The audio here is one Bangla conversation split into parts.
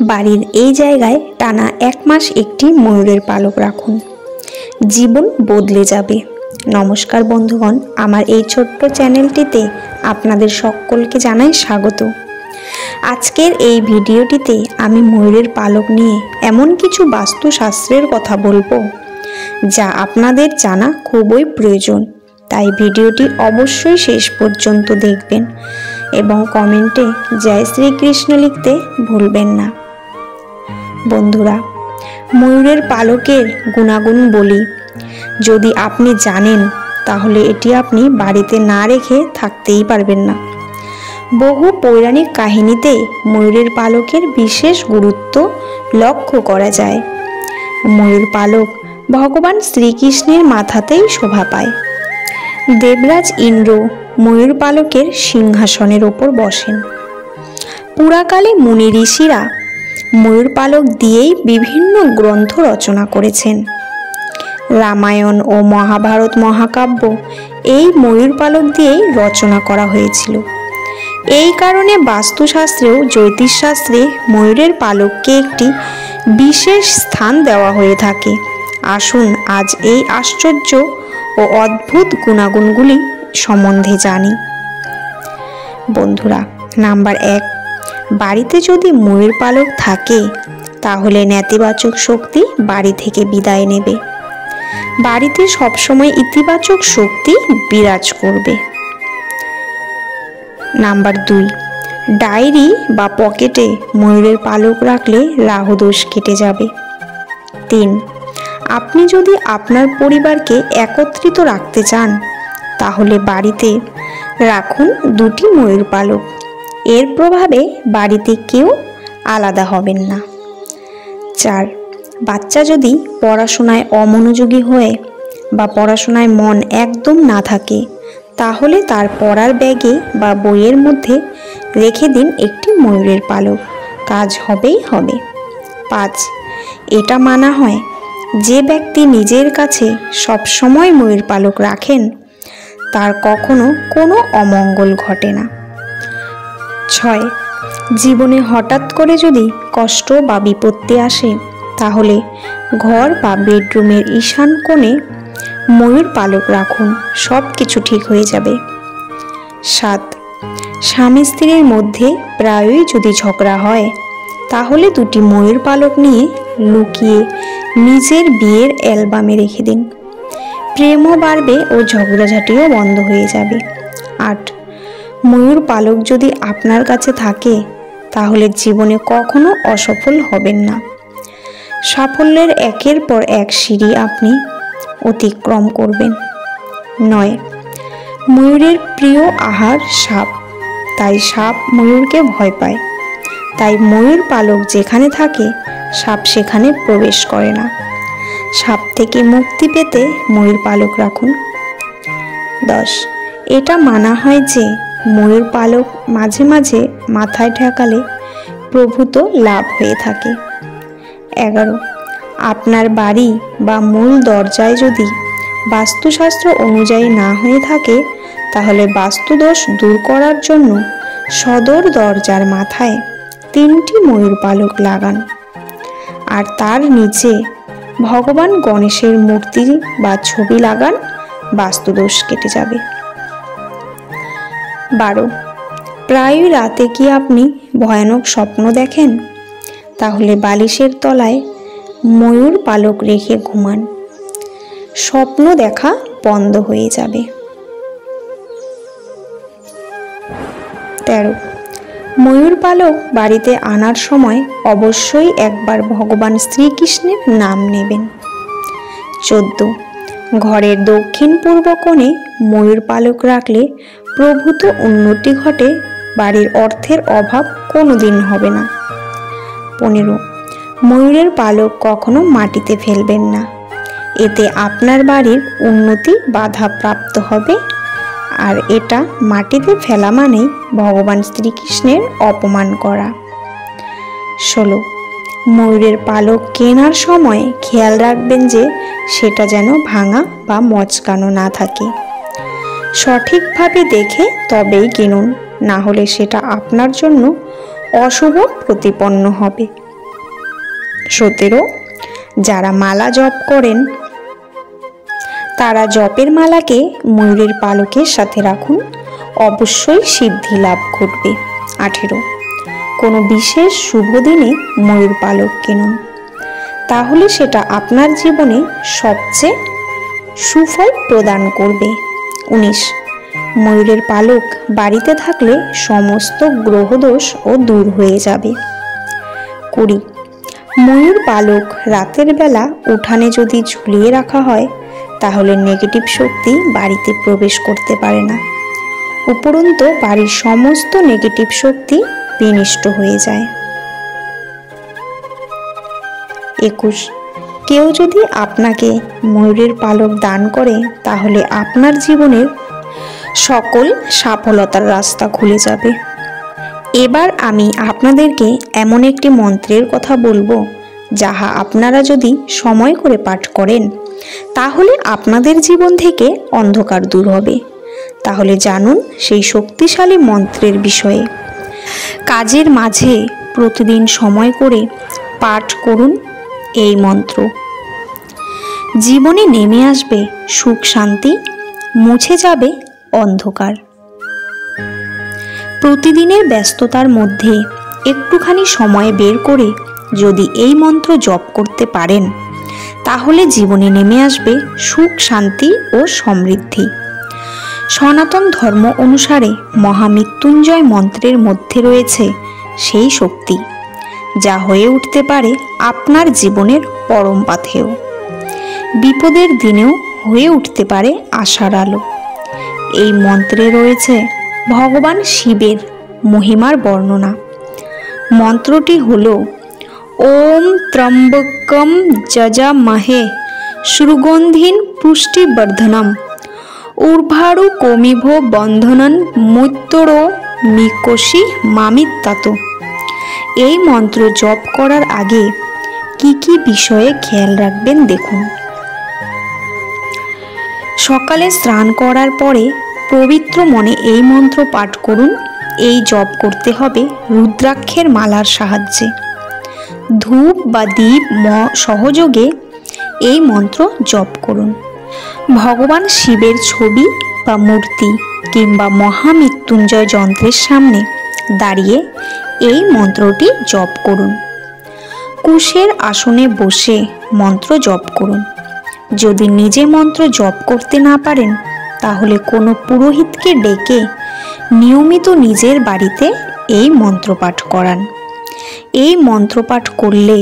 বাড়ির এই জায়গায় টানা 1 মাস একটি ময়ূরের পালক রাখুন, জীবন বদলে যাবে। নমস্কার বন্ধুগণ, আমার এই ছোট্ট চ্যানেলটিতে আপনাদের সকলকে জানাই স্বাগত। আজকের এই ভিডিওটিতে আমি ময়ূরের পালক নিয়ে এমন কিছু বাস্তুশাস্ত্রের কথা বলবো যা আপনাদের জানা খুবই প্রয়োজন। তাই ভিডিওটি অবশ্যই শেষ পর্যন্ত দেখবেন এবং কমেন্টে জয় শ্রীকৃষ্ণ লিখতে ভুলবেন না। বন্ধুরা, ময়ূরের পালকের গুণাগুণ বলি। যদি আপনি জানেন তাহলে এটি আপনি বাড়িতে না রেখে থাকতেই পারবেন না। বহু পৌরাণিক কাহিনীতে ময়ূরের পালকের বিশেষ গুরুত্ব লক্ষ্য করা যায়। ময়ূর পালক ভগবান শ্রীকৃষ্ণের মাথাতেই শোভা পায়। দেবরাজ ইন্দ্র ময়ূর পালকের সিংহাসনের ওপর বসেন। পুরাকালে মুনি ঋষিরা ময়ূর পালক দিয়েই বিভিন্ন গ্রন্থ রচনা করেছেন। রামায়ণ ও মহাভারত মহাকাব্য এই ময়ূর পালক দিয়েই রচনা করা হয়েছিল। এই কারণে বাস্তুশাস্ত্রেও জ্যোতিষশাস্ত্রে ময়ূরের পালককে একটি বিশেষ স্থান দেওয়া হয়ে থাকে। আসুন আজ এই আশ্চর্য ও অদ্ভুত গুণাগুণগুলি সম্বন্ধে জানি। বন্ধুরা, নাম্বার 1, বাড়িতে যদি ময়ূর পালক থাকে তাহলে নেতিবাচক শক্তি বাড়ি থেকে বিদায় নেবে। বাড়িতে সবসময় ইতিবাচক শক্তি বিরাজ করবে। নাম্বার 2, ডায়েরি বা পকেটে ময়ূরের পালক রাখলে রাহু দোষ কেটে যাবে। 3, আপনি যদি আপনার পরিবারকে একত্রিত রাখতে চান তাহলে বাড়িতে রাখুন 2টি ময়ূর পালক। এর প্রভাবে বাড়িতে কেউ আলাদা হবেন না। 4, বাচ্চা যদি পড়াশোনায় অমনোযোগী হয়ে বা পড়াশোনায় মন একদম না থাকে তাহলে তার পড়ার ব্যাগে বা বইয়ের মধ্যে রেখে দিন একটি ময়ূরের পালক, কাজ হবেই হবে। 5, এটা মানা হয় যে ব্যক্তি নিজের কাছে সবসময় ময়ূর পালক রাখেন তার কখনো কোনো অমঙ্গল ঘটে না। 6, জীবনে হঠাৎ করে যদি কষ্ট বা বিপত্তি আসে তাহলে ঘর বা বেডরুমের ঈশান কোণে ময়ূর পালক রাখুন, সব কিছু ঠিক হয়ে যাবে। 7, স্বামী স্ত্রীর মধ্যে প্রায়ই যদি ঝগড়া হয় তাহলে 2টি ময়ূর পালক নিয়ে লুকিয়ে নিজের বিয়ের অ্যালবামে রেখে দিন। প্রেমও বাড়বে ও ঝগড়াঝাটিও বন্ধ হয়ে যাবে। 8, ময়ূর পালক যদি আপনার কাছে থাকে তাহলে জীবনে কখনো অসফল হবেন না। সাফল্যের একের পর এক সিঁড়ি আপনি অতিক্রম করবেন। 9, ময়ূরের প্রিয় আহার সাপ, তাই সাপ ময়ূরকে ভয় পায়। তাই ময়ূর পালক যেখানে থাকে সাপ সেখানে প্রবেশ করে না। সাপ থেকে মুক্তি পেতে ময়ূর পালক রাখুন। 10, এটা মানা হয় যে ময়ূর পালক মাঝে মাঝে মাথায় ঠেকালে প্রভূত লাভ হয়ে থাকে। 11, আপনার বাড়ি বা মূল দরজায় যদি বাস্তুশাস্ত্র অনুযায়ী না হয়ে থাকে তাহলে বাস্তুদোষ দূর করার জন্য সদর দরজার মাথায় 3টি ময়ূর পালক লাগান আর তার নিচে ভগবান গণেশের মূর্তি বা ছবি লাগান, বাস্তুদোষ কেটে যাবে। 12, প্রায়ই রাতে কি আপনি ভয়ানক স্বপ্ন দেখেন? তাহলে বালিশের তলায় ময়ূর পালক রেখে ঘুমান, স্বপ্ন দেখা বন্ধ হয়ে যাবে। 13, ময়ূর পালক বাড়িতে আনার সময় অবশ্যই একবার ভগবান শ্রীকৃষ্ণের নাম নেবেন। 14, ঘরের দক্ষিণ পূর্ব কোণে ময়ূর পালক রাখলে প্রভূত উন্নতি ঘটে, বাড়ির অর্থের অভাব কোনোদিন হবে না। 15, ময়ূরের পালক কখনো মাটিতে ফেলবেন না, এতে আপনার বাড়ির উন্নতি বাধাপ্রাপ্ত হবে আর এটা মাটিতে ফেলা মানেই ভগবান শ্রীকৃষ্ণের অপমান করা। 16, ময়ূরের পালক কেনার সময় খেয়াল রাখবেন যে সেটা যেন ভাঙা বা মচকানো না থাকে। সঠিকভাবে দেখে তবেই কিনুন, না হলে সেটা আপনার জন্য অশুভ প্রতিপন্ন হবে। 17 যারা মালা জপ করেন তারা জপের মালাকে ময়ূরের পালকের সাথে রাখুন, অবশ্যই সিদ্ধি লাভ ঘটবে। 18 কোনো বিশেষ শুভ দিনে ময়ূর পালক কিনুন, তাহলে সেটা আপনার জীবনে সবচেয়ে সুফল প্রদান করবে। 19 ময়ূরের পালক বাড়িতে থাকলে সমস্ত গ্রহদোষও দূর হয়ে যাবে। 20 ময়ূর পালক রাতের বেলা উঠানে যদি ঝুলিয়ে রাখা হয় তাহলে নেগেটিভ শক্তি বাড়িতে প্রবেশ করতে পারে না, উপরন্তু বাড়ির সমস্ত নেগেটিভ শক্তি বিনষ্ট হয়ে যায়। 21 কেউ যদি আপনাকে ময়ূরের পালক দান করে তাহলে আপনার জীবনের সকল সফলতার রাস্তা খুলে যাবে। এবার আমি আপনাদেরকে এমন একটি মন্ত্রের কথা বলবো, যাহা আপনারা যদি সময় করে পাঠ করেন তাহলে আপনাদের জীবন থেকে অন্ধকার দূর হবে। তাহলে জানুন সেই শক্তিশালী মন্ত্রের বিষয়ে। কাজের মাঝে প্রতিদিন সময় করে পাঠ করুন এই মন্ত্র। জীবনে নেমে আসবে সুখ শান্তি, মুছে যাবে অন্ধকার। প্রতিদিনের ব্যস্ততার মধ্যে একটুখানি সময় বের করে যদি এই মন্ত্র জপ করতে পারেন তাহলে জীবনে নেমে আসবে সুখ শান্তি ও সমৃদ্ধি। সনাতন ধর্ম অনুসারে মহামৃত্যুঞ্জয় মন্ত্রের মধ্যে রয়েছে সেই শক্তি যা হয়ে উঠতে পারে আপনার জীবনের পরম পাথেয়। বিপদের দিনেও হয়ে উঠতে পারে আশার আলো। এই মন্ত্রে রয়েছে ভগবান শিবের মহিমার বর্ণনা। মন্ত্রটি হল ওম ত্রম্বকম যজামহে সুগন্ধিন পুষ্টিবর্ধনম উর্ভারু কমিভ বন্ধনন মৈত্তরো মিকোষি মামিত্তাত। এই মন্ত্র জপ করার আগে কি কি বিষয়ে খেয়াল রাখবেন দেখুন। সকালে স্নান করার পরে পবিত্র মনে এই মন্ত্র পাঠ করুন। এই জপ করতে হবে রুদ্রাক্ষের মালার সাহায্যে। ধূপ বা দীপ সহযোগে এই মন্ত্র জপ করুন। ভগবান শিবের ছবি বা মূর্তি কিংবা মহামৃত্যুঞ্জয় যন্ত্রের সামনে দাঁড়িয়ে এই মন্ত্রটি জপ করুন। কুশের আসনে বসে মন্ত্র জপ করুন। যদি নিজে মন্ত্র জপ করতে না পারেন তাহলে কোনো পুরোহিতকে ডেকে নিয়মিত নিজের বাড়িতে এই মন্ত্র পাঠ করান। এই মন্ত্র পাঠ করলে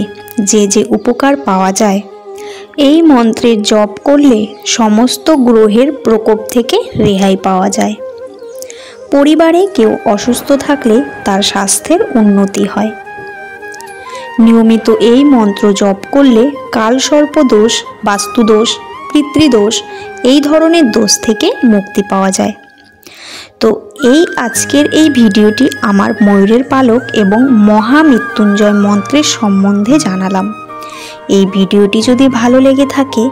যে যে উপকার পাওয়া যায়, এই মন্ত্রের জপ করলে সমস্ত গ্রহের প্রকোপ থেকে রেহাই পাওয়া যায়। পরিবারে কেউ অসুস্থ থাকলে তার স্বাস্থ্যের উন্নতি হয়। নিয়মিত এই মন্ত্র জপ করলে কালসর্প দোষ, বাস্তুদোষ, পিতৃদোষ এই ধরনের দোষ থেকে মুক্তি পাওয়া যায়। তো এই আজকের এই ভিডিওটি আমার ময়ূরের পালক এবং মহামৃত্যুঞ্জয় মন্ত্রের সম্বন্ধে জানালাম। এই ভিডিওটি যদি ভালো লেগে থাকে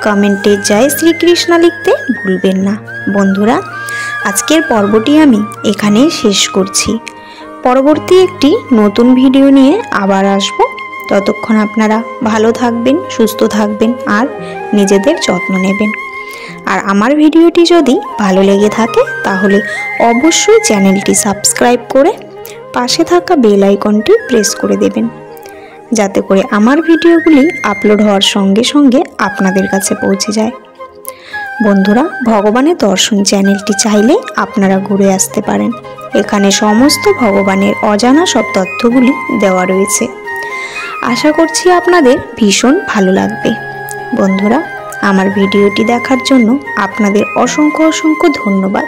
কমেন্টে জয় শ্রীকৃষ্ণ লিখতে ভুলবেন না। বন্ধুরা, আজকের পর্বটি আমি এখানেই শেষ করছি। পরবর্তী একটি নতুন ভিডিও নিয়ে আবার আসব। ততক্ষণ আপনারা ভালো থাকবেন, সুস্থ থাকবেন আর নিজেদের যত্ন নেবেন। আর আমার ভিডিওটি যদি ভালো লেগে থাকে তাহলে অবশ্যই চ্যানেলটি সাবস্ক্রাইব করে পাশে থাকা বেল আইকনটি প্রেস করে দেবেন, যাতে করে আমার ভিডিওগুলি আপলোড হওয়ার সঙ্গে সঙ্গে আপনাদের কাছে পৌঁছে যায়। বন্ধুরা, ভগবানের দর্শন চ্যানেলটি চাইলে আপনারা ঘুরে আসতে পারেন। এখানে সমস্ত ভগবানের অজানা সব তথ্যগুলি দেওয়া রয়েছে। আশা করছি আপনাদের ভীষণ ভালো লাগবে। বন্ধুরা, আমার ভিডিওটি দেখার জন্য আপনাদের অসংখ্য অসংখ্য ধন্যবাদ।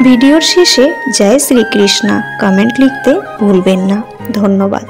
ভিডিওর শেষে জয় শ্রীকৃষ্ণ কমেন্ট লিখতে ভুলবেন না। ধন্যবাদ।